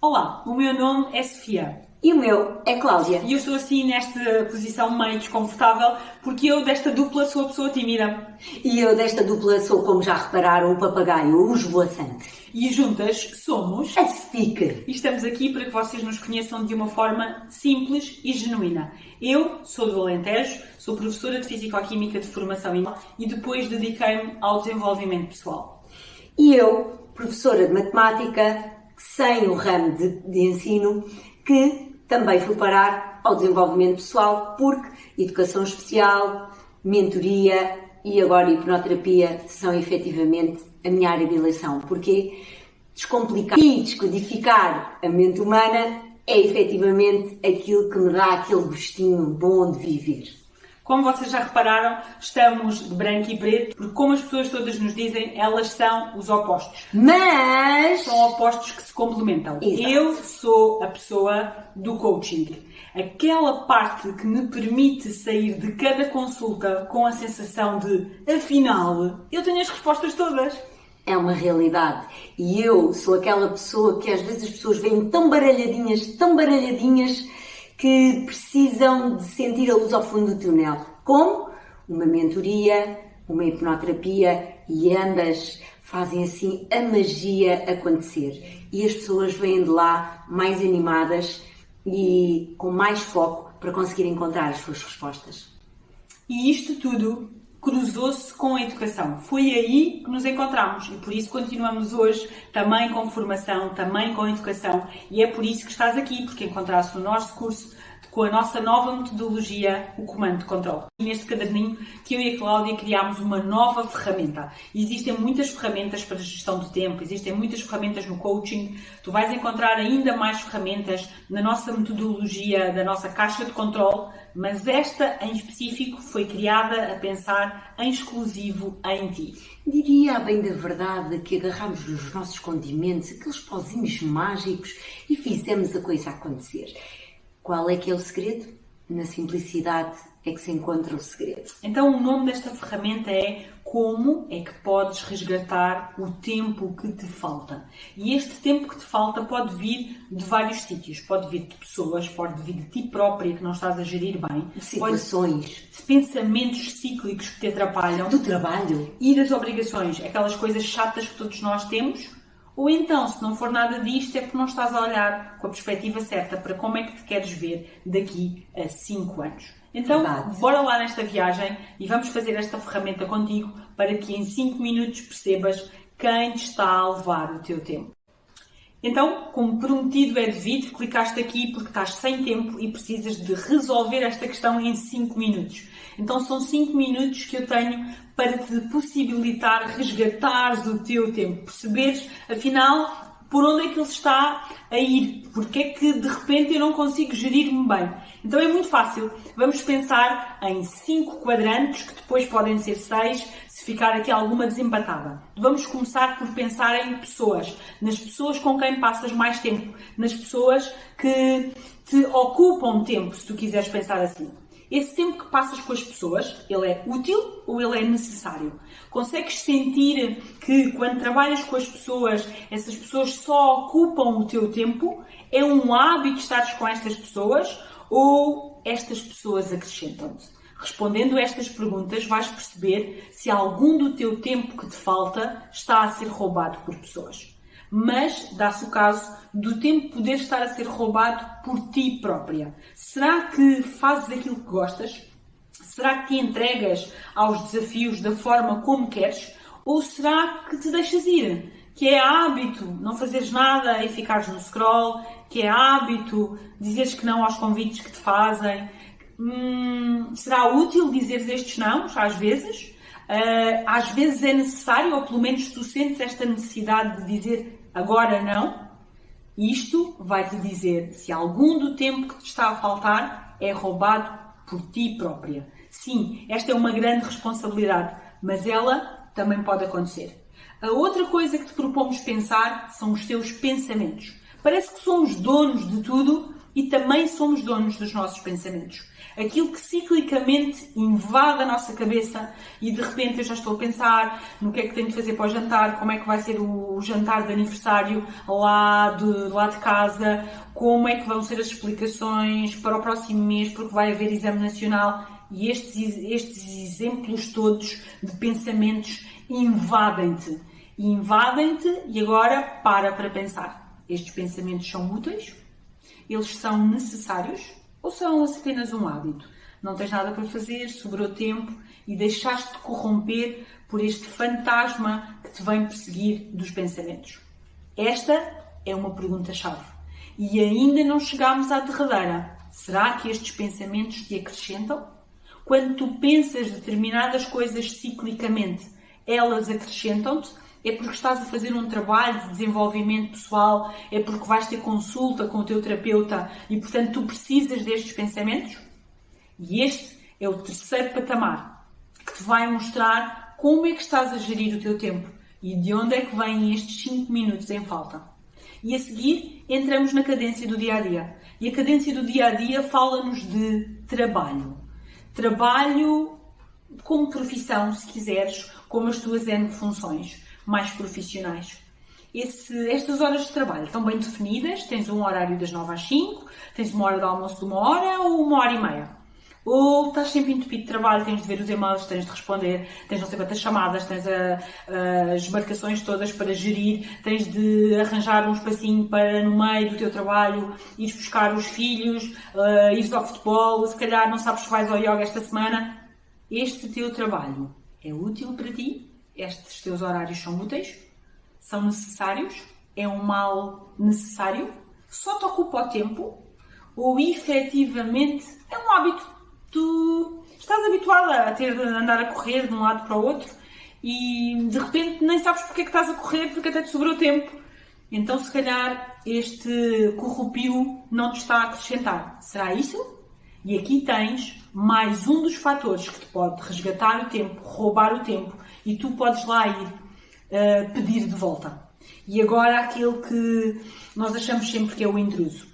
Olá, o meu nome é Sofia. E o meu é Cláudia. E eu estou assim nesta posição meio desconfortável porque eu desta dupla sou a pessoa tímida. E eu desta dupla sou, como já repararam, o papagaio, o esvoaçante. E juntas somos a Speaker. E estamos aqui para que vocês nos conheçam de uma forma simples e genuína. Eu sou do Alentejo, sou professora de Físico-Química de formação e depois dediquei-me ao desenvolvimento pessoal. E eu, professora de Matemática, sem o ramo de ensino, que também fui parar ao desenvolvimento pessoal, porque Educação Especial, Mentoria e agora Hipnoterapia são efetivamente a minha área de eleição. Porque descomplicar e descodificar a mente humana é efetivamente aquilo que me dá aquele gostinho bom de viver. Como vocês já repararam, estamos de branco e preto, porque como as pessoas todas nos dizem, elas são os opostos. Mas são opostos que se complementam. Exato. Eu sou a pessoa do coaching. Aquela parte que me permite sair de cada consulta com a sensação de, afinal, eu tenho as respostas todas. É uma realidade. E eu sou aquela pessoa que às vezes as pessoas veem tão baralhadinhas, que precisam de sentir a luz ao fundo do túnel. Como uma mentoria, uma hipnoterapia, e ambas fazem assim a magia acontecer. E as pessoas vêm de lá mais animadas e com mais foco para conseguir encontrar as suas respostas. E isto tudo cruzou-se com a educação. Foi aí que nos encontramos e por isso continuamos hoje também com formação, também com educação, e é por isso que estás aqui, porque encontraste no nosso curso com a nossa nova metodologia, o Comando de Controle. Neste caderninho que eu e a Cláudia criámos uma nova ferramenta. Existem muitas ferramentas para a gestão do tempo, existem muitas ferramentas no coaching. Tu vais encontrar ainda mais ferramentas na nossa metodologia, da nossa caixa de controle, mas esta em específico foi criada a pensar em exclusivo em ti. Diria, a bem da verdade, que agarramos nos nossos condimentos, aqueles pozinhos mágicos, e fizemos a coisa acontecer. Qual é que é o segredo? Na simplicidade é que se encontra o segredo. Então o nome desta ferramenta é Como é que podes resgatar o tempo que te falta. E este tempo que te falta pode vir de vários sítios. Pode vir de pessoas, pode vir de ti própria que não estás a gerir bem. Situações. De pensamentos cíclicos que te atrapalham. Do trabalho. E das obrigações. Aquelas coisas chatas que todos nós temos. Ou então, se não for nada disto, é porque não estás a olhar com a perspectiva certa para como é que te queres ver daqui a 5 anos. Então, bora lá nesta viagem e vamos fazer esta ferramenta contigo para que em 5 minutos percebas quem te está a levar o teu tempo. Então, como prometido é devido, clicaste aqui porque estás sem tempo e precisas de resolver esta questão em 5 minutos. Então são 5 minutos que eu tenho para te possibilitar resgatares o teu tempo, perceberes, afinal, por onde é que ele está a ir, porque é que de repente eu não consigo gerir-me bem. Então é muito fácil, vamos pensar em 5 quadrantes, que depois podem ser 6, se ficar aqui alguma desempatada. Vamos começar por pensar em pessoas, nas pessoas com quem passas mais tempo, nas pessoas que te ocupam tempo, se tu quiseres pensar assim. Esse tempo que passas com as pessoas, ele é útil ou ele é necessário? Consegues sentir que quando trabalhas com as pessoas, essas pessoas só ocupam o teu tempo? É um hábito estares com estas pessoas ou estas pessoas acrescentam-te? Respondendo a estas perguntas, vais perceber se algum do teu tempo que te falta está a ser roubado por pessoas. Mas dá-se o caso do tempo poder estar a ser roubado por ti própria. Será que fazes aquilo que gostas? Será que te entregas aos desafios da forma como queres? Ou será que te deixas ir? Que é hábito não fazeres nada e ficares no scroll? Que é hábito dizeres que não aos convites que te fazem? Será útil dizeres estes não, às vezes? Às vezes é necessário, ou pelo menos tu sentes esta necessidade de dizer agora não. Isto vai-te dizer se algum do tempo que te está a faltar é roubado por ti própria. Sim, esta é uma grande responsabilidade, mas ela também pode acontecer. A outra coisa que te propomos pensar são os teus pensamentos. Parece que somos donos de tudo, e também somos donos dos nossos pensamentos. Aquilo que ciclicamente invade a nossa cabeça e de repente eu já estou a pensar no que é que tenho de fazer para o jantar, como é que vai ser o jantar de aniversário lá de casa, como é que vão ser as explicações para o próximo mês, porque vai haver exame nacional. E estes exemplos todos de pensamentos invadem-te. E agora para pensar. Estes pensamentos são úteis? Eles são necessários? Ou são apenas um hábito? Não tens nada para fazer, sobrou tempo e deixaste-te corromper por este fantasma que te vem perseguir dos pensamentos? Esta é uma pergunta-chave. E ainda não chegámos à derradeira. Será que estes pensamentos te acrescentam? Quando tu pensas determinadas coisas ciclicamente, elas acrescentam-te? É porque estás a fazer um trabalho de desenvolvimento pessoal? É porque vais ter consulta com o teu terapeuta e, portanto, tu precisas destes pensamentos? E este é o terceiro patamar, que te vai mostrar como é que estás a gerir o teu tempo e de onde é que vêm estes 5 minutos em falta. E a seguir, entramos na cadência do dia-a-dia. E a cadência do dia-a-dia fala-nos de trabalho. Trabalho como profissão, se quiseres, como as tuas N funções mais profissionais. Estas horas de trabalho estão bem definidas, tens um horário das 9 às 5, tens uma hora de almoço de 1 hora ou 1 hora e meia. Ou estás sempre entupido de trabalho, tens de ver os e-mails, tens de responder, tens não sei quantas chamadas, tens as marcações todas para gerir, tens de arranjar um espacinho para no meio do teu trabalho, ires buscar os filhos, ires ao futebol, se calhar não sabes se vais ao yoga esta semana. Este teu trabalho é útil para ti? Estes teus horários são úteis? São necessários? É um mal necessário? Só te ocupa o tempo? Ou efetivamente é um hábito? Tu estás habituada a ter de andar a correr de um lado para o outro e de repente nem sabes porque é que estás a correr, porque até te sobrou tempo. Então se calhar este corrupio não te está a acrescentar. Será isso? E aqui tens mais um dos fatores que te pode resgatar o tempo, roubar o tempo e tu podes lá ir pedir de volta. E agora aquele que nós achamos sempre que é o intruso.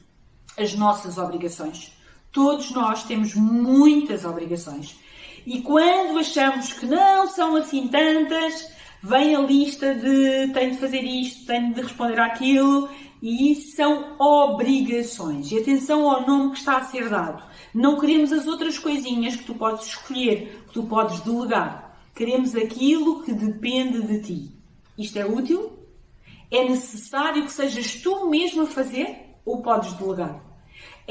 As nossas obrigações. Todos nós temos muitas obrigações. E quando achamos que não são assim tantas, vem a lista de tenho de fazer isto, tenho de responder àquilo, e isso são obrigações. E atenção ao nome que está a ser dado. Não queremos as outras coisinhas que tu podes escolher, que tu podes delegar. Queremos aquilo que depende de ti. Isto é útil? É necessário que sejas tu mesmo a fazer ou podes delegar?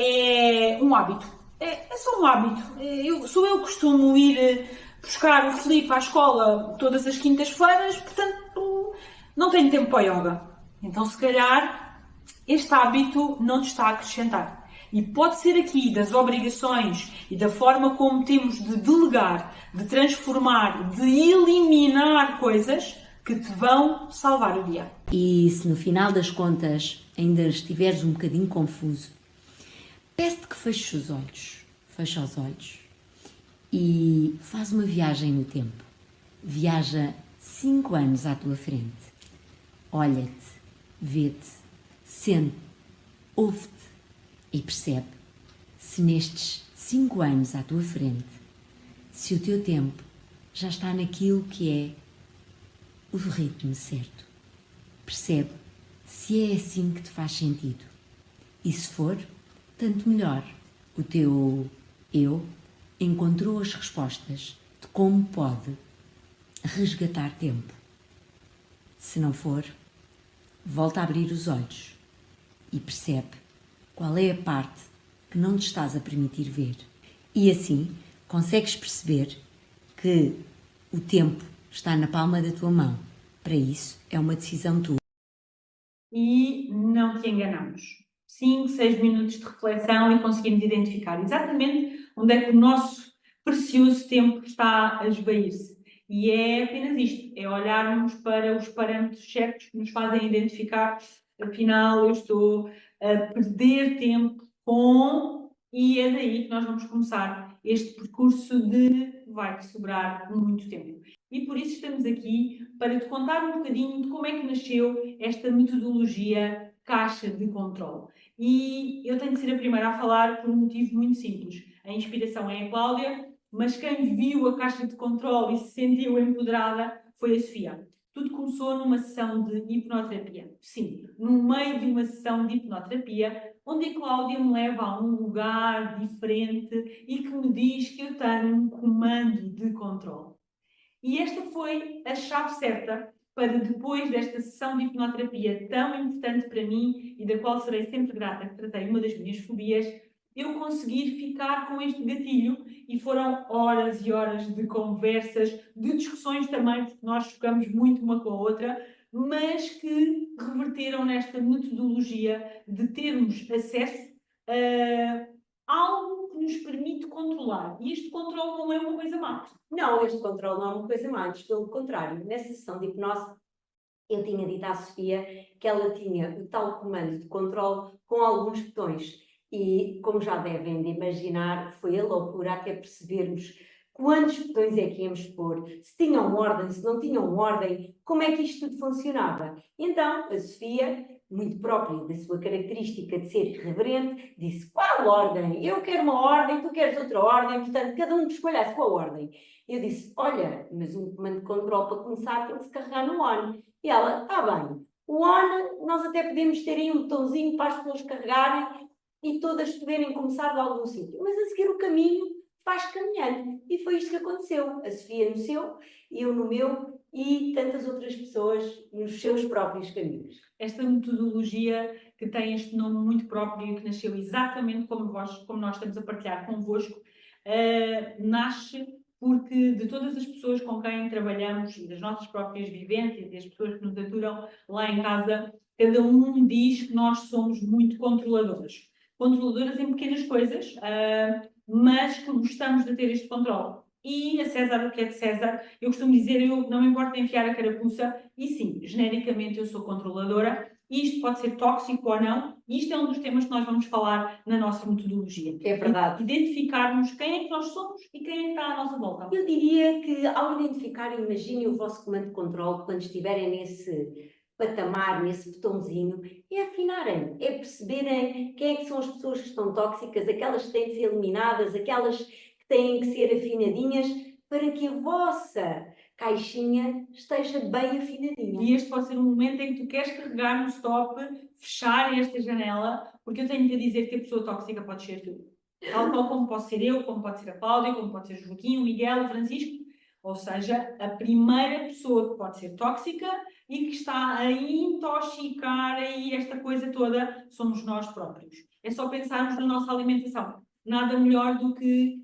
É um hábito. É só um hábito. Eu costumo ir buscar o Filipe à escola todas as quintas-feiras, portanto não tenho tempo para o yoga. Então se calhar este hábito não te está a acrescentar. E pode ser aqui das obrigações e da forma como temos de delegar, de transformar, de eliminar coisas que te vão salvar o dia. E se no final das contas ainda estiveres um bocadinho confuso, peço-te que feches os olhos. Fecha os olhos e faz uma viagem no tempo. Viaja 5 anos à tua frente. Olha-te, vê-te, sente, ouve-te e percebe se nestes 5 anos à tua frente, se o teu tempo já está naquilo que é o ritmo certo. Percebe se é assim que te faz sentido. E se for, tanto melhor. O teu eu encontrou as respostas de como pode resgatar tempo. Se não for, volta a abrir os olhos e percebe qual é a parte que não te estás a permitir ver. E assim consegues perceber que o tempo está na palma da tua mão. Para isso, é uma decisão tua. E não te enganamos. 5, 6 minutos de reflexão e conseguimos identificar exatamente onde é que o nosso precioso tempo está a esvair-se. E é apenas isto, é olharmos para os parâmetros certos que nos fazem identificar, afinal eu estou a perder tempo com... E é daí que nós vamos começar este percurso de vai-te sobrar muito tempo. E por isso estamos aqui para te contar um bocadinho de como é que nasceu esta metodologia caixa de controle. E eu tenho que ser a primeira a falar por um motivo muito simples. A inspiração é a Cláudia, mas quem viu a caixa de controle e se sentiu empoderada foi a Sofia. Tudo começou numa sessão de hipnoterapia. Sim, no meio de uma sessão de hipnoterapia, onde a Cláudia me leva a um lugar diferente e que me diz que eu tenho um comando de controle. E esta foi a chave certa para, depois desta sessão de hipnoterapia tão importante para mim e da qual serei sempre grata, que tratei uma das minhas fobias, eu conseguir ficar com este gatilho. E foram horas e horas de conversas, de discussões também, porque nós chocamos muito uma com a outra, mas que reverteram nesta metodologia de termos acesso a algo que nos permite controlar. E este controle não é uma coisa má. Não, este controle não é uma coisa má, antes pelo contrário. Nessa sessão de hipnose, eu tinha dito à Sofia que ela tinha o tal comando de controle com alguns botões. E, como já devem de imaginar, foi a loucura até percebermos quantos botões é que íamos pôr, se tinham ordem, se não tinham ordem, como é que isto tudo funcionava. Então, a Sofia, muito própria da sua característica de ser irreverente, disse: qual ordem? Eu quero uma ordem, tu queres outra ordem, portanto, cada um que escolha a sua ordem. Eu disse: olha, mas um comando de controle para começar tem que se carregar no on. E ela: está bem, o on, nós até podemos ter aí um botãozinho para as pessoas carregarem e todas poderem começar de algum sítio, mas a seguir o caminho vais caminhando. E foi isto que aconteceu. A Sofia no seu, eu no meu e tantas outras pessoas nos seus próprios caminhos. Esta metodologia que tem este nome muito próprio e que nasceu exatamente como nós estamos a partilhar convosco, nasce porque de todas as pessoas com quem trabalhamos e das nossas próprias vivências e das pessoas que nos aturam lá em casa, cada um diz que nós somos muito controladoras. Controladoras em pequenas coisas, mas que gostamos de ter este controle. E a César, o que é de César, eu costumo dizer, eu não me importa de enfiar a carapuça, e sim, genericamente eu sou controladora, e isto pode ser tóxico ou não, e isto é um dos temas que nós vamos falar na nossa metodologia. É verdade. Identificarmos quem é que nós somos e quem é que está à nossa volta. Eu diria que ao identificarem, imaginem o vosso comando de controle quando estiverem nesse patamar, nesse botãozinho, é afinarem, é perceberem quem é que são as pessoas que estão tóxicas, aquelas que têm de ser eliminadas, aquelas que têm que ser afinadinhas, para que a vossa caixinha esteja bem afinadinha. E este pode ser um momento em que tu queres carregar no stop, fechar esta janela, porque eu tenho-te a dizer que a pessoa tóxica pode ser tu. Tal qual como posso ser eu, como pode ser a Cláudia, como pode ser o Joaquim, o Miguel, o Francisco. Ou seja, a primeira pessoa que pode ser tóxica e que está a intoxicar aí esta coisa toda somos nós próprios. É só pensarmos na nossa alimentação. Nada melhor do que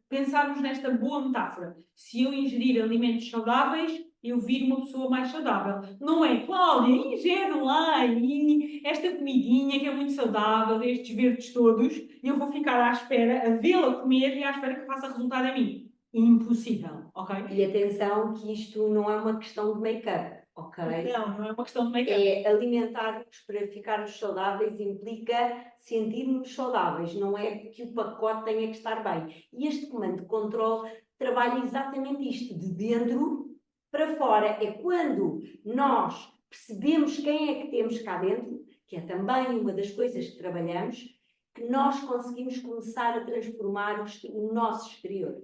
pensarmos nesta boa metáfora. Se eu ingerir alimentos saudáveis, eu viro uma pessoa mais saudável. Não é, Cláudia, ingere lá e esta comidinha que é muito saudável, estes verdes todos, e eu vou ficar à espera, a vê-la comer e à espera que faça resultado a mim. Impossível, ok? E atenção que isto não é uma questão de make-up, ok? Não é uma questão de make-up. É alimentar-nos para ficarmos saudáveis implica sentir-nos saudáveis, não é que o pacote tenha que estar bem. E este comando de controle trabalha exatamente isto, de dentro para fora. É quando nós percebemos quem é que temos cá dentro, que é também uma das coisas que trabalhamos, que nós conseguimos começar a transformar o nosso exterior.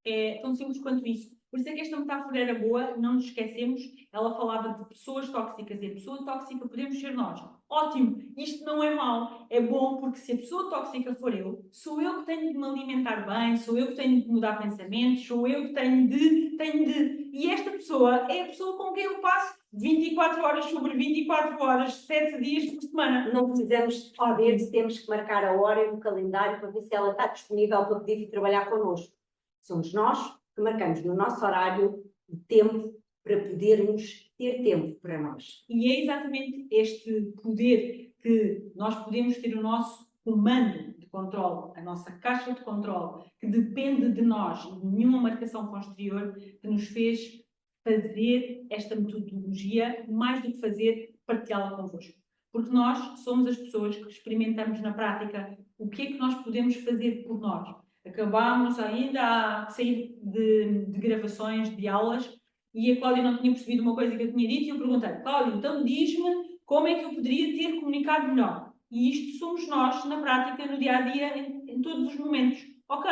É tão simples quanto isso. Por isso é que esta metáfora era boa, não nos esquecemos. Ela falava de pessoas tóxicas e a pessoa tóxica podemos ser nós. Ótimo, isto não é mau, é bom porque se a pessoa tóxica for eu, sou eu que tenho de me alimentar bem, sou eu que tenho de mudar pensamentos, sou eu que tenho de. E esta pessoa é a pessoa com quem eu passo 24 horas sobre 24 horas, 7 dias por semana. Não precisamos saber se temos que marcar a hora no calendário para ver se ela está disponível para poder vir trabalhar connosco. Somos nós que marcamos no nosso horário o tempo para podermos ter tempo para nós. E é exatamente este poder que nós podemos ter o nosso comando de controle, a nossa caixa de controle, que depende de nós, de nenhuma marcação posterior, que nos fez fazer esta metodologia, mais do que fazer, partilhá-la convosco. Porque nós somos as pessoas que experimentamos na prática o que é que nós podemos fazer por nós. Acabámos ainda a sair de gravações, de aulas, e a Cláudia não tinha percebido uma coisa que eu tinha dito, e eu perguntei: Cláudia, então diz-me Como é que eu poderia ter comunicado melhor? E isto somos nós, na prática, no dia-a-dia, em todos os momentos. Ok,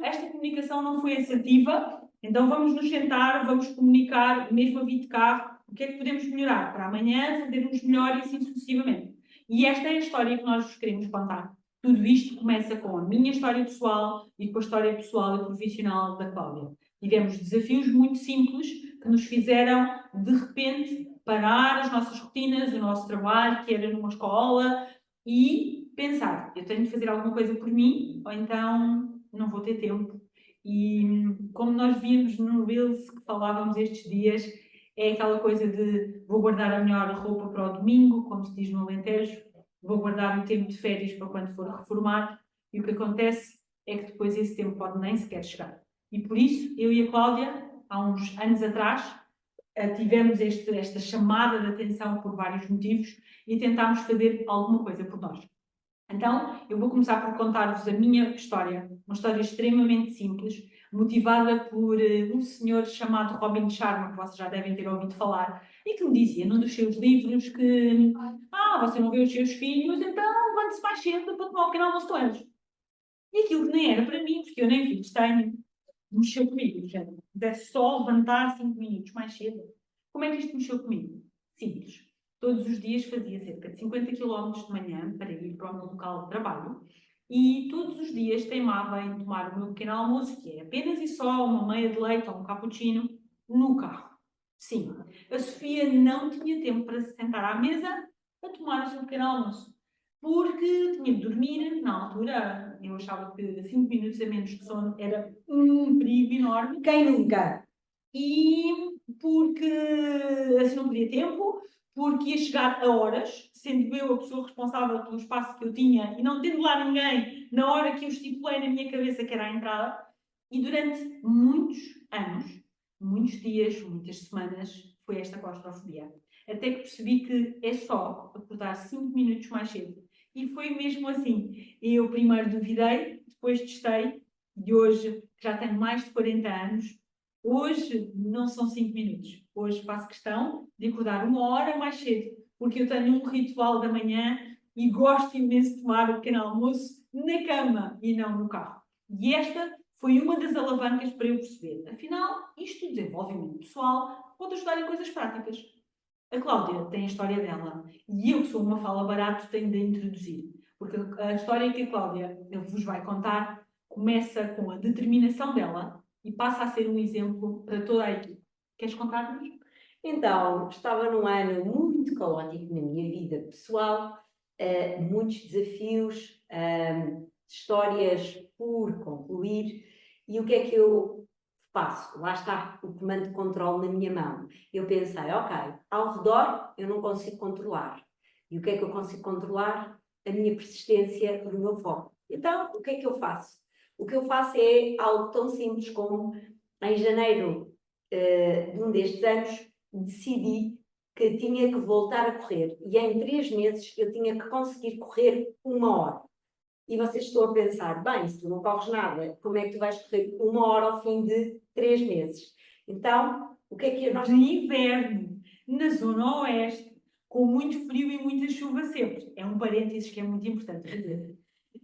esta comunicação não foi assertiva, então vamos nos sentar, vamos comunicar, mesmo a vir de carro, o que é que podemos melhorar para amanhã, fazermos melhor e assim sucessivamente. E esta é a história que nós vos queremos contar. Tudo isto começa com a minha história pessoal e com a história pessoal e profissional da Cláudia. Tivemos desafios muito simples que nos fizeram, de repente, parar as nossas rotinas, o nosso trabalho, que era numa escola, e pensar, eu tenho de fazer alguma coisa por mim, ou então não vou ter tempo. E como nós vimos no Reels que falávamos estes dias, é aquela coisa de vou guardar a melhor roupa para o domingo, como se diz no Alentejo, vou guardar o tempo de férias para quando for reformar, e o que acontece é que depois esse tempo pode nem sequer chegar. E por isso, eu e a Cláudia, há uns anos atrás, tivemos esta chamada de atenção por vários motivos e tentámos fazer alguma coisa por nós. Então, eu vou começar por contar-vos a minha história, uma história extremamente simples, motivada por um senhor chamado Robin Sharma, que vocês já devem ter ouvido falar, e que me dizia num dos seus livros que você não vê os seus filhos, então levante-se mais cedo para tomar um pequeno almoço com eles. E aquilo que nem era para mim, porque eu nem filhos tenho, mexeu comigo, gente. É só levantar 5 minutos mais cedo. Como é que isto mexeu comigo? Simples. Todos os dias fazia cerca de 50 km de manhã para ir para o meu local de trabalho e todos os dias teimava em tomar o meu pequeno almoço, que é apenas e só uma meia de leite ou um cappuccino, no carro. Sim, a Sofia não tinha tempo para se sentar à mesa a tomar o seu pequeno almoço. Porque tinha de dormir, na altura, eu achava que 5 minutos a menos de sono era um perigo enorme. Quem nunca? E porque assim não podia tempo, porque ia chegar a horas, sendo eu a pessoa responsável pelo espaço que eu tinha e não tendo lá ninguém na hora que eu estipulei na minha cabeça que era a entrada. E durante muitos anos, muitos dias, muitas semanas, foi esta claustrofobia. Até que percebi que é só acordar 5 minutos mais cedo. E foi mesmo assim. Eu primeiro duvidei, depois testei, e hoje, já tenho mais de 40 anos, hoje não são 5 minutos. Hoje faço questão de acordar 1 hora mais cedo, porque eu tenho um ritual da manhã e gosto imenso de tomar o pequeno almoço na cama e não no carro. E esta foi uma das alavancas para eu perceber. Afinal, isto, desenvolvimento pessoal, pode ajudar em coisas práticas. A Cláudia tem a história dela e eu, que sou uma fala barato, tenho de a introduzir. Porque a história que a Cláudia vos vai contar começa com a determinação dela e passa a ser um exemplo para toda a equipe. Queres contar-nos? Então, estava num ano muito caótico na minha vida pessoal, muitos desafios, histórias por concluir, e o que é que eu faço? Lá está o comando de controle na minha mão. Eu pensei, ok, ao redor eu não consigo controlar. E o que é que eu consigo controlar? A minha persistência, o meu foco. Então, o que é que eu faço? O que eu faço é algo tão simples como, em janeiro de um destes anos, decidi que tinha que voltar a correr. E em 3 meses eu tinha que conseguir correr 1 hora. E vocês estão a pensar, bem, se tu não corres nada, como é que tu vais correr 1 hora ao fim de 3 meses? Então, o que é que nós... De inverno, na zona oeste, com muito frio e muita chuva sempre. É um parênteses que é muito importante fazer.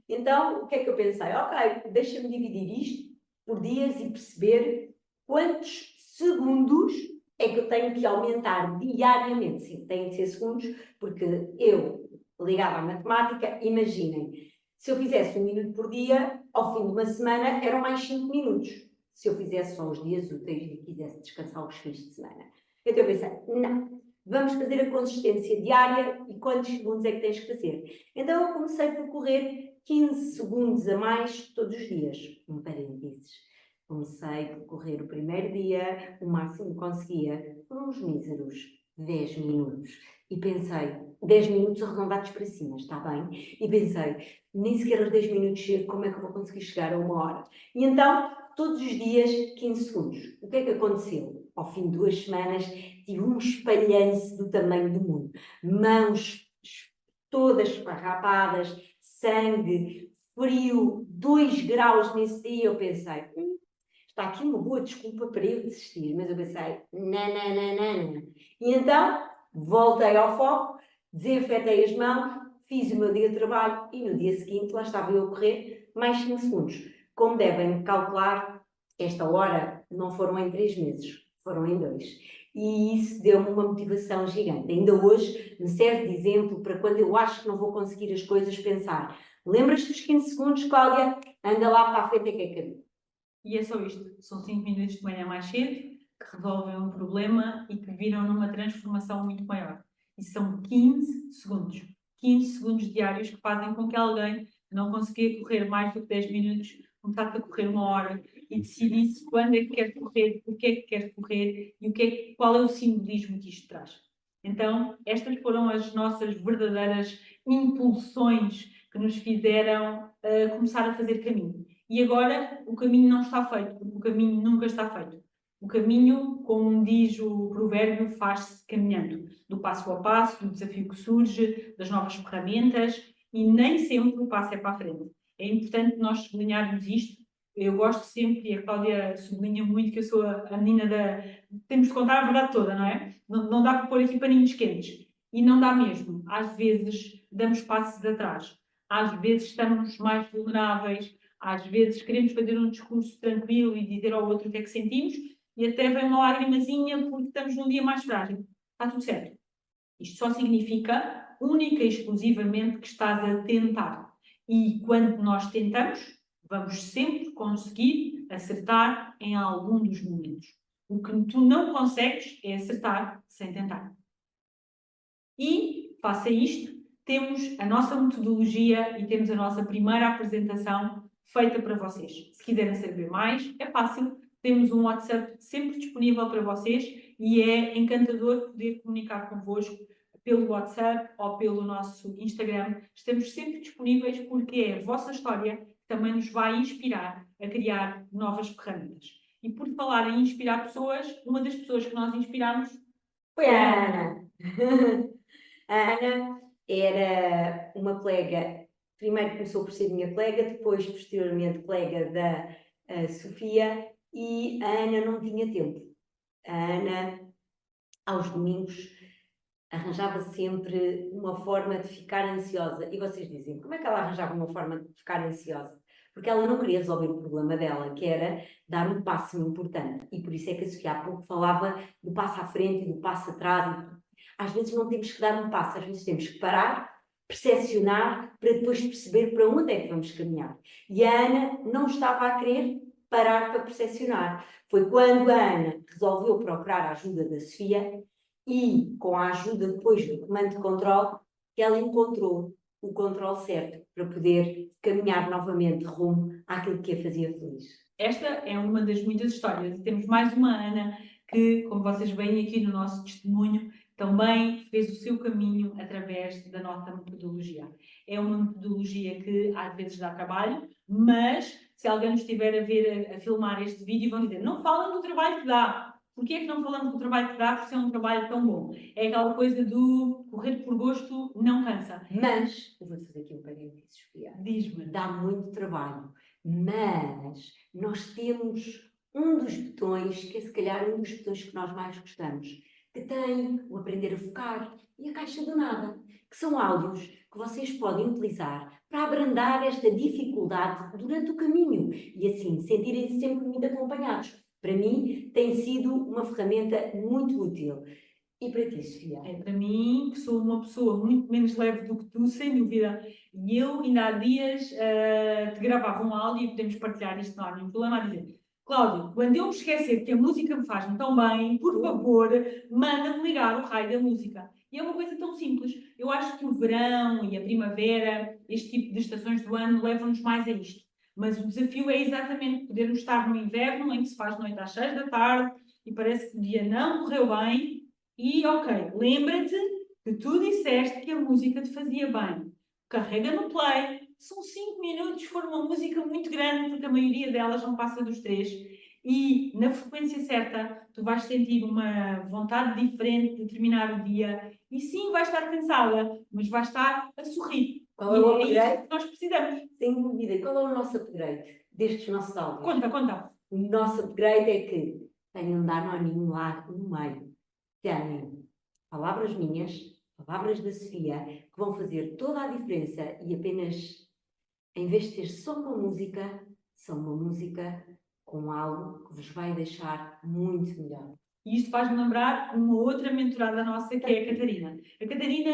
Então, o que é que eu pensei? Ok, deixa-me dividir isto por dias e perceber quantos segundos é que eu tenho que aumentar diariamente. Sim, tem de ser segundos, porque eu, ligada à matemática, imaginem, se eu fizesse 1 minuto por dia, ao fim de uma semana eram mais 5 minutos. Se eu fizesse só os dias úteis e quisesse descansar os fins de semana. Então eu pensei, não, vamos fazer a consistência diária e quantos segundos é que tens que fazer? Então eu comecei por correr 15 segundos a mais todos os dias. Um parênteses. Comecei por correr o primeiro dia, o máximo que conseguia, por uns míseros 10 minutos. E pensei, 10 minutos arredondados para cima, está bem? E pensei, nem sequer aos 10 minutos chego, como é que eu vou conseguir chegar a 1 hora? E então, todos os dias, 15 segundos. O que é que aconteceu? Ao fim de 2 semanas, tive um espalhanço do tamanho do mundo. Mãos todas esparrapadas, sangue, frio, 2 graus nesse dia. Eu pensei, está aqui uma boa desculpa para eu desistir. Mas eu pensei, não. E então, voltei ao foco, desinfetei as mãos, fiz o meu dia de trabalho e no dia seguinte lá estava eu a correr mais 5 segundos. Como devem calcular, esta hora não foram em 3 meses, foram em 2. E isso deu-me uma motivação gigante. Ainda hoje me serve de exemplo para quando eu acho que não vou conseguir as coisas, pensar: lembras-te dos 15 segundos, Cláudia? Anda lá para a frente, que é caminho. E é só isto. São 5 minutos de manhã mais cedo que resolvem um problema e que viram numa transformação muito maior. E são 15 segundos. 15 segundos diários que fazem com que alguém que não conseguia correr mais do que 10 minutos começasse a correr 1 hora e decidisse quando é que quer correr, o que é que quer correr e qual é o simbolismo que isto traz. Então, estas foram as nossas verdadeiras impulsões que nos fizeram começar a fazer caminho. E agora o caminho não está feito, porque o caminho nunca está feito. O caminho, como diz o provérbio, faz-se caminhando. Do passo a passo, do desafio que surge, das novas ferramentas, e nem sempre o passo é para a frente. É importante nós sublinharmos isto. Eu gosto sempre, e a Cláudia sublinha muito, que eu sou a menina da... Temos de contar a verdade toda, não é? Não dá para pôr aqui paninhos quentes. E não dá mesmo. Às vezes damos passos atrás. Às vezes estamos mais vulneráveis. Às vezes queremos fazer um discurso tranquilo e dizer ao outro o que é que sentimos e até vem uma lagrimazinha porque estamos num dia mais frágil. Está tudo certo. Isto só significa única e exclusivamente que estás a tentar. E quando nós tentamos, vamos sempre conseguir acertar em algum dos momentos. O que tu não consegues é acertar sem tentar. E, face a isto, temos a nossa metodologia e temos a nossa primeira apresentação feita para vocês. Se quiserem saber mais, é fácil. Temos um WhatsApp sempre disponível para vocês e é encantador poder comunicar convosco pelo WhatsApp ou pelo nosso Instagram. Estamos sempre disponíveis porque é a vossa história que também nos vai inspirar a criar novas ferramentas. E por falar em inspirar pessoas, uma das pessoas que nós inspiramos Foi a Ana. A Ana era uma colega, primeiro começou por ser minha colega, depois, posteriormente, colega da Sofia, e a Ana não tinha tempo. A Ana, aos domingos, arranjava sempre uma forma de ficar ansiosa. E vocês dizem, como é que ela arranjava uma forma de ficar ansiosa? Porque ela não queria resolver o problema dela, que era dar um passo importante. E por isso é que a Sofia há pouco falava do passo à frente e do passo atrás. Às vezes não temos que dar um passo, às vezes temos que parar, percepcionar, para depois perceber para onde é que vamos caminhar. E a Ana não estava a querer parar para percepcionar. Foi quando a Ana resolveu procurar a ajuda da Sofia e, com a ajuda depois do comando de controle, que ela encontrou o controle certo para poder caminhar novamente rumo àquilo que a fazia feliz. Esta é uma das muitas histórias. Temos mais uma Ana que, como vocês veem aqui no nosso testemunho, também fez o seu caminho através da nossa metodologia. É uma metodologia que às vezes dá trabalho, mas se alguém nos estiver a ver, a filmar este vídeo, vão dizer, não falam do trabalho que dá. Porquê é que não falamos do trabalho que dá por ser um trabalho tão bom? É aquela coisa do correr por gosto não cansa. Mas, eu vou fazer aqui um parênteses, Sofia. Diz-me. Dá muito trabalho. Mas nós temos um dos botões, que é se calhar um dos botões que nós mais gostamos, que tem o aprender a focar e a caixa do nada, que são áudios que vocês podem utilizar para abrandar esta dificuldade durante o caminho e assim sentirem-se sempre muito acompanhados. Para mim tem sido uma ferramenta muito útil. E para ti, Sofia? É para mim, que sou uma pessoa muito menos leve do que tu, sem dúvida. E eu, ainda há dias, te gravava um áudio e podemos partilhar isto, não há nenhum problema, a dizer: Cláudio, quando eu me esquecer que a música me faz tão bem, por favor, manda-me ligar o raio da música. E é uma coisa tão simples. Eu acho que o verão e a primavera, este tipo de estações do ano, levam-nos mais a isto. Mas o desafio é exatamente podermos estar no inverno, em que se faz noite às 6 da tarde, e parece que o dia não correu bem. E, ok, lembra-te que tu disseste que a música te fazia bem. Carrega no play. São 5 minutos, for uma música muito grande, porque a maioria delas não passa dos 3. E, na frequência certa, tu vais sentir uma vontade diferente de terminar o dia. E sim, vais estar cansada, mas vais estar a sorrir. Qual é o upgrade? É isso que nós precisamos. Sem dúvida. Qual é o nosso upgrade destes nossos áudios? Conta. O nosso upgrade é que tem um danoninho lá no meio. Tem palavras minhas, palavras da Sofia, que vão fazer toda a diferença e apenas, em vez de ter só uma música, são uma música com algo que vos vai deixar muito melhor. E isto faz-me lembrar uma outra mentorada nossa, que é a Catarina. A Catarina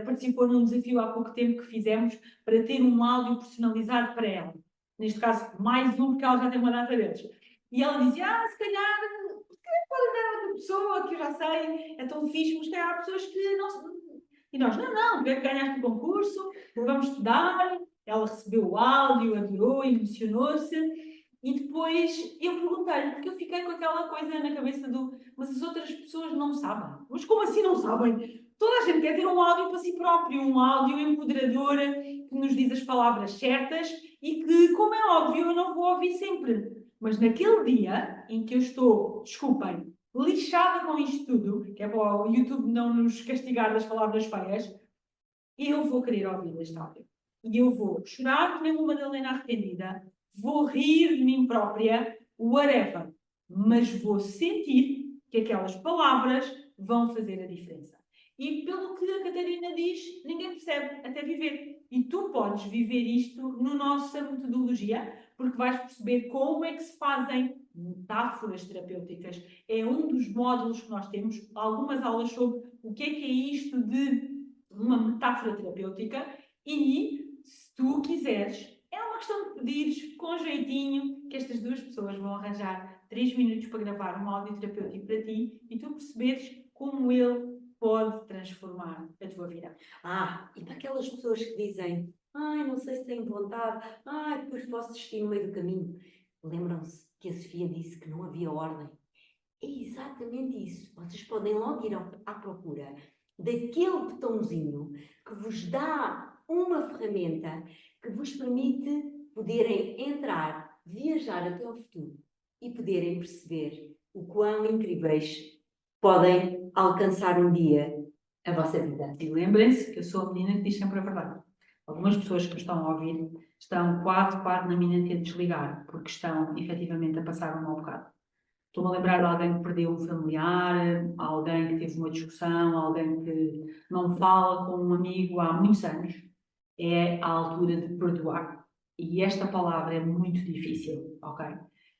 participou num desafio há pouco tempo que fizemos para ter um áudio personalizado para ela. Neste caso, mais um, porque ela já tem uma data deles. E ela dizia, se calhar pode dar a outra pessoa, que eu já sei, é tão fixe, mas se calhar há pessoas que não... E nós, não, ganhaste o concurso, vamos estudar. Ela recebeu o áudio, adorou, emocionou-se. E depois eu perguntei-lhe, porque eu fiquei com aquela coisa na cabeça mas as outras pessoas não sabem. Mas como assim não sabem? Toda a gente quer ter um áudio para si próprio, um áudio empoderador que nos diz as palavras certas e que, como é óbvio, eu não vou ouvir sempre. Mas naquele dia em que eu estou, desculpem, lixada com isto tudo, que é para o YouTube não nos castigar das palavras feias, eu vou querer ouvir este áudio. E eu vou chorar que nem uma Madalena arrependida, vou rir de mim própria, whatever. Mas vou sentir que aquelas palavras vão fazer a diferença. E pelo que a Catarina diz, ninguém percebe até viver. E tu podes viver isto na nossa metodologia, porque vais perceber como é que se fazem metáforas terapêuticas. É um dos módulos que nós temos, algumas aulas sobre o que é isto de uma metáfora terapêutica e, se tu quiseres, é uma questão de pedires com jeitinho que estas duas pessoas vão arranjar 3 minutos para gravar um áudio terapêutico para ti e tu perceberes como ele pode transformar a tua vida. E para aquelas pessoas que dizem, não sei se tenho vontade, depois posso desistir no meio do caminho. Lembram-se que a Sofia disse que não havia ordem. É exatamente isso. Vocês podem logo ir à procura daquele botãozinho que vos dá uma ferramenta que vos permite poderem entrar, viajar até ao futuro e poderem perceber o quão incríveis podem alcançar um dia a vossa vida. E lembrem-se que eu sou a menina que diz sempre a verdade. Algumas pessoas que me estão a ouvir estão quase na iminência de desligar, porque estão efetivamente a passar um mau bocado. Estou-me a lembrar de alguém que perdeu um familiar, alguém que teve uma discussão, alguém que não fala com um amigo há muitos anos. É a altura de perdoar. E esta palavra é muito difícil, ok?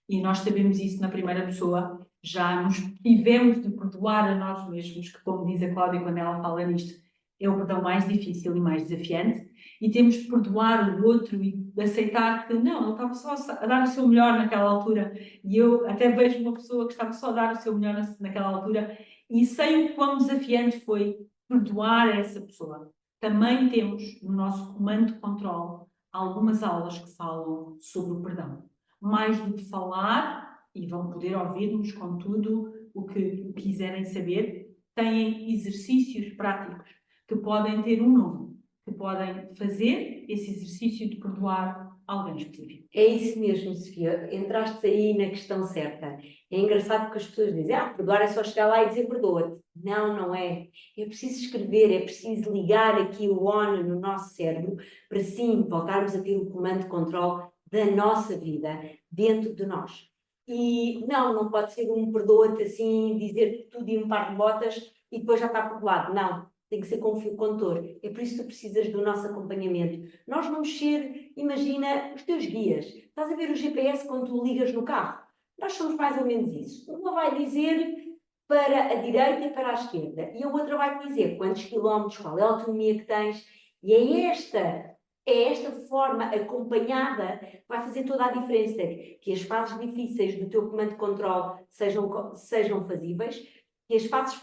E nós sabemos isso na primeira pessoa, já nos tivemos de perdoar a nós mesmos, que, como diz a Cláudia quando ela fala nisto, é o perdão mais difícil e mais desafiante, e temos de perdoar o outro e aceitar que não, ele estava só a dar o seu melhor naquela altura, e eu até vejo uma pessoa que estava só a dar o seu melhor naquela altura, e sei o quão desafiante foi perdoar essa pessoa. Também temos no nosso comando de controle algumas aulas que falam sobre o perdão. Mais do que falar, e vão poder ouvir-nos com tudo o que quiserem saber, têm exercícios práticos que podem ter um nome, que podem fazer esse exercício de perdoar alguém específico. É isso mesmo, Sofia. Entraste aí na questão certa. É engraçado porque as pessoas dizem, perdoar é só chegar lá e dizer perdoa-te. Não, não é. É preciso escrever, é preciso ligar aqui o ON no nosso cérebro para sim voltarmos a ter o comando de controle da nossa vida dentro de nós. E não pode ser um perdoa-te assim, dizer tudo em um par de botas e depois já está perdoado. Não. Tem que ser com fio condutor. É por isso que tu precisas do nosso acompanhamento. Nós vamos ser, imagina, os teus guias. Estás a ver o GPS quando tu ligas no carro? Nós somos mais ou menos isso. Uma vai dizer para a direita e para a esquerda. E a outra vai dizer quantos quilómetros, qual é a autonomia que tens. E é esta forma acompanhada que vai fazer toda a diferença. Que as fases difíceis do teu comando de controle sejam fazíveis. Que as fases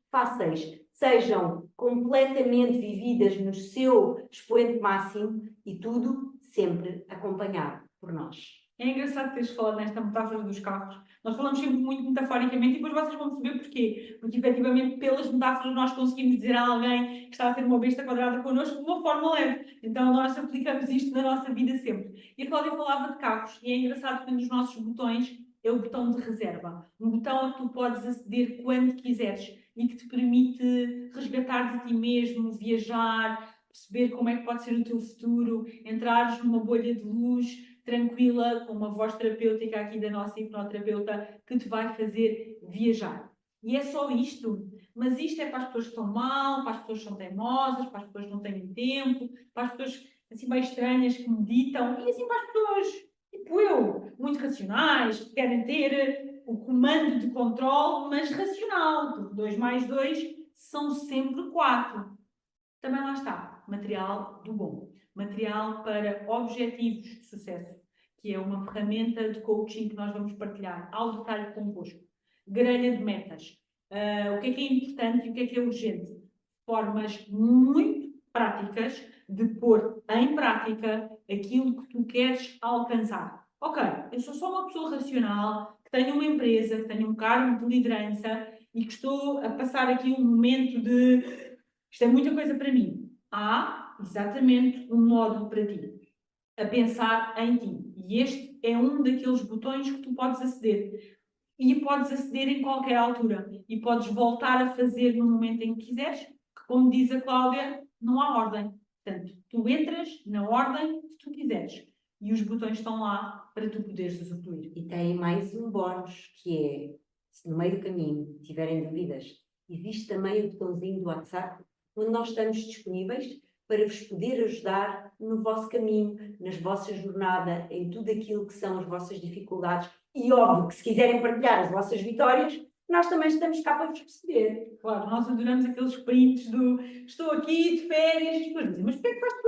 fáceis sejam completamente vividas no seu expoente máximo e tudo sempre acompanhado por nós. É engraçado teres falado nesta metáfora dos carros. Nós falamos sempre muito metaforicamente e depois vocês vão perceber porquê. Porque, efetivamente, pelas metáforas nós conseguimos dizer a alguém que está a ter uma besta quadrada connosco de uma forma leve. Então nós aplicamos isto na nossa vida sempre. E a Cláudia falava de carros e é engraçado que um dos nossos botões é o botão de reserva. Um botão a que tu podes aceder quando quiseres e que te permite resgatar de ti mesmo, viajar, perceber como é que pode ser o teu futuro, entrares numa bolha de luz tranquila, com uma voz terapêutica aqui da nossa hipnoterapeuta, que te vai fazer viajar. E é só isto. Mas isto é para as pessoas que estão mal, para as pessoas que são teimosas, para as pessoas que não têm tempo, para as pessoas assim meio estranhas que meditam, e assim para as pessoas, tipo eu, muito racionais, que querem ter o comando de controle, mas racional, porque 2 mais 2 são sempre 4. Também lá está, material do bom. Material para objetivos de sucesso, que é uma ferramenta de coaching que nós vamos partilhar ao detalhe convosco. Grelha de metas. O que é importante e o que é urgente? Formas muito práticas de pôr em prática aquilo que tu queres alcançar. Ok, eu sou só uma pessoa racional, que tenho uma empresa, que tenho um cargo de liderança e que estou a passar aqui um momento de isto é muita coisa para mim. Há exatamente um módulo para ti, a pensar em ti. E este é um daqueles botões que tu podes aceder. E podes aceder em qualquer altura. E podes voltar a fazer no momento em que quiseres, que, como diz a Cláudia, não há ordem. Portanto, tu entras na ordem que tu quiseres. E os botões estão lá para tu poderes usufruir. E tem mais um bónus, que é, se no meio do caminho tiverem dúvidas, existe também o botãozinho do WhatsApp, onde nós estamos disponíveis para vos poder ajudar no vosso caminho, nas vossas jornada, em tudo aquilo que são as vossas dificuldades. E óbvio que se quiserem partilhar as vossas vitórias, nós também estamos cá para vos receber. Claro, nós adoramos aqueles prints do estou aqui de férias, e depois dizem, mas porquê é que estás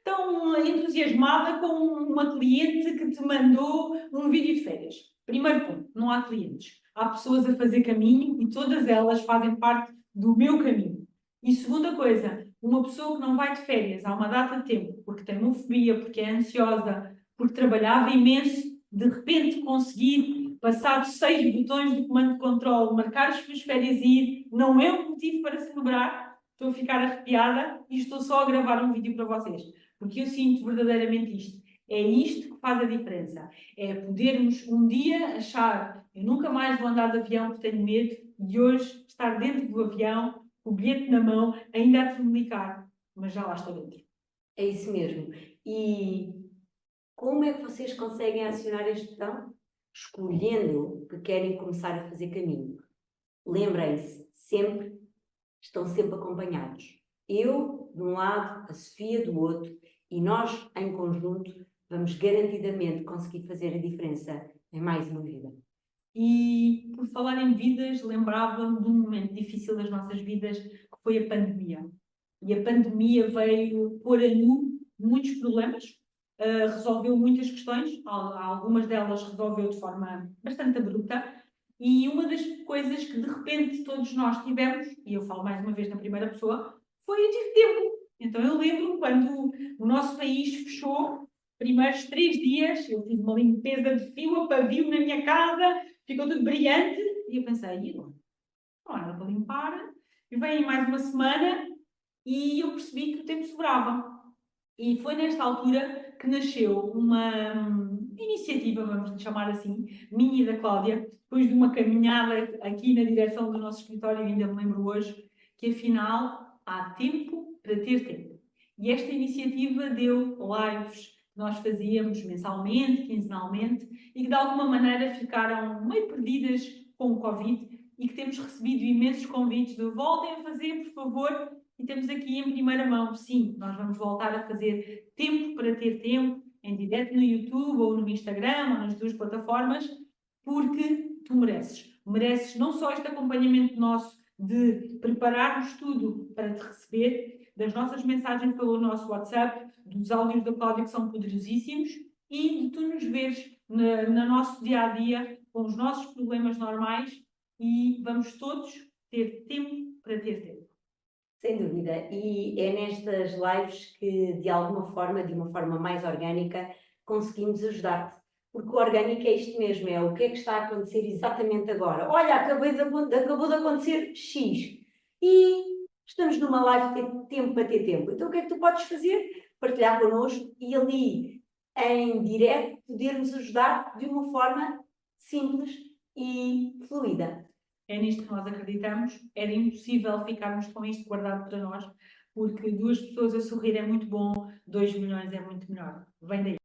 tão entusiasmada com uma cliente que te mandou um vídeo de férias? Primeiro ponto, não há clientes. Há pessoas a fazer caminho e todas elas fazem parte do meu caminho. E segunda coisa, uma pessoa que não vai de férias há uma data de tempo, porque tem homofobia, porque é ansiosa, porque trabalhava imenso, de repente conseguir, passado 6 botões de comando de controle, marcar as suas férias e ir, não é um motivo para celebrar. Estou a ficar arrepiada e estou só a gravar um vídeo para vocês, porque eu sinto verdadeiramente isto. É isto que faz a diferença. É podermos um dia achar, eu nunca mais vou andar de avião porque tenho medo, e hoje estar dentro do avião, com o bilhete na mão, ainda a comunicar, mas já lá estou dentro. É isso mesmo. E como é que vocês conseguem acionar este botão? Escolhendo que querem começar a fazer caminho. Lembrem-se, estão sempre acompanhados. Eu, de um lado, a Sofia do outro, e nós, em conjunto, vamos garantidamente conseguir fazer a diferença em mais uma vida. E, por falar em vidas, lembrava-me de um momento difícil das nossas vidas, que foi a pandemia. E a pandemia veio pôr a nu muitos problemas, resolveu muitas questões, algumas delas resolveu de forma bastante abrupta, e uma das coisas que de repente todos nós tivemos, e eu falo mais uma vez na primeira pessoa, foi o tive tempo. Então eu lembro quando o nosso país fechou, primeiros 3 dias, eu fiz uma limpeza de fio a pavio na minha casa, ficou tudo brilhante, e eu pensei, não era para limpar, e vem mais uma semana, e eu percebi que o tempo sobrava. E foi nesta altura que nasceu uma iniciativa, vamos lhe chamar assim, minha e da Cláudia, depois de uma caminhada aqui na direção do nosso escritório, ainda me lembro hoje, que afinal há tempo para ter tempo. E esta iniciativa deu lives que nós fazíamos mensalmente, quinzenalmente, e que de alguma maneira ficaram meio perdidas com o Covid e que temos recebido imensos convites de voltem a fazer, por favor, e temos aqui em primeira mão, sim, nós vamos voltar a fazer tempo para ter tempo, em direto no YouTube ou no Instagram ou nas duas plataformas, porque tu mereces. Mereces não só este acompanhamento nosso de prepararmos tudo para te receber, das nossas mensagens pelo nosso WhatsApp, dos áudios da Cláudia que são poderosíssimos e de tu nos veres no nosso dia-a-dia com os nossos problemas normais e vamos todos ter tempo para ter tempo. Sem dúvida, e é nestas lives que, de alguma forma, de uma forma mais orgânica, conseguimos ajudar-te. Porque o orgânico é isto mesmo, é o que é que está a acontecer exatamente agora. Olha, acabou de acontecer X. E estamos numa live de ter tempo para ter tempo. Então o que é que tu podes fazer? Partilhar connosco e ali, em direto, podermos ajudar de uma forma simples e fluida. É nisto que nós acreditamos. Era impossível ficarmos com isto guardado para nós, porque 2 pessoas a sorrir é muito bom, 2 milhões é muito melhor. Vem daí.